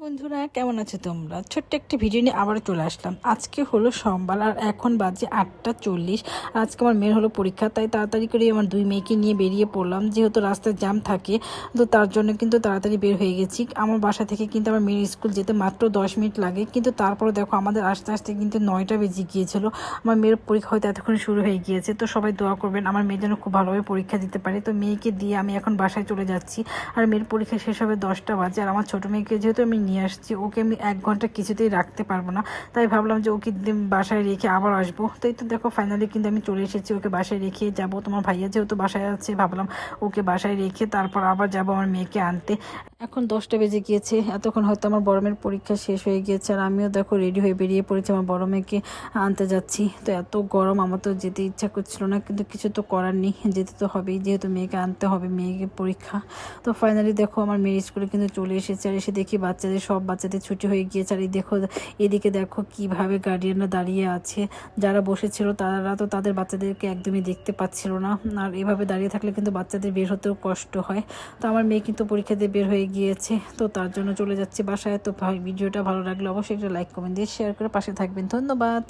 বন্ধুরা, কেমন আছো তোমরা? ছোট্ট একটা ভিডিও নিয়ে আবারও চলে আসলাম। আজকে হলো সোমবার আর এখন বাজে 8টা 40। আজকে আমার মেয়ের হলো পরীক্ষা, তাই তাড়াতাড়ি করে আমার দুই মেয়েকে নিয়ে বেরিয়ে পড়লাম। যেহেতু রাস্তায় জ্যাম থাকে, তো তার জন্য কিন্তু তাড়াতাড়ি বের হয়ে গেছি। আমার বাসা থেকে কিন্তু আমার মেয়ের স্কুল যেতে মাত্র 10 মিনিট লাগে, কিন্তু তারপরে দেখো আমাদের আস্তে আস্তে কিন্তু 9টা বেজে গিয়েছিল। আমার মেয়ের পরীক্ষা হয়তো এতক্ষণ শুরু হয়ে গিয়েছে। তো সবাই দোয়া করবেন আমার মেয়ে যেন খুব ভালোভাবে পরীক্ষা দিতে পারে। তো মেয়েকে দিয়ে আমি এখন বাসায় চলে যাচ্ছি। আর মেয়ের পরীক্ষা শেষ হবে 10টা বাজে। আর আমার ছোটো মেয়েকে যেহেতু আমি নিয়ে আসছি, ওকে আমি 1 ঘন্টা কিছুতেই রাখতে পারবো না। তাই ভাবলাম যে ওকে বাসায় রেখে আবার আসবো। তো এই তো দেখো ফাইনালি কিন্তু আমি চলে এসেছি। ওকে বাসায় রেখে যাব। তোমার ভাইয়া যেহেতু বাসায় আছে, ভাবলাম ওকে বাসায় রেখে তারপর আবার যাব আমার মেয়েকে আনতে। এখন 10টা বেজে গিয়েছে। এতক্ষণ হয়তো আমার বড় মেয়ের পরীক্ষা শেষ হয়ে গিয়েছে, আর আমিও দেখো রেডি হয়ে বেরিয়ে পড়েছি আমার বড় মেয়েকে আনতে যাচ্ছি। তো এত গরম, আমার তো যেতে ইচ্ছা করছিল না, কিন্তু কিছু তো করার নেই, যেতে তো হবেই, যেহেতু মেয়েকে আনতে হবে, মেয়েকে পরীক্ষা। তো ফাইনালি দেখো আমার মেয়ের স্কুলে কিন্তু চলে এসেছে। আর এসে দেখি সব বাচ্চাদের ছুটি হয়ে গিয়েছে। আর এই দেখো, এদিকে দেখো কিভাবে গার্ডিয়ানরা দাঁড়িয়ে আছে। যারা বসেছিল তারা তো তাদের বাচ্চাদেরকে একদমই দেখতে পাচ্ছিল না। আর এভাবে দাঁড়িয়ে থাকলে কিন্তু বাচ্চাদের বের হতেও কষ্ট হয়। তো আমার মেয়ে কিন্তু পরীক্ষা দিয়ে বের হয়ে গিয়েছে, তো তার জন্য চলে যাচ্ছি বাসায়। তো ভিডিওটা ভালো লাগলে অবশ্যই একটা লাইক কমেন্ট দিয়ে শেয়ার করে পাশে থাকবেন। ধন্যবাদ।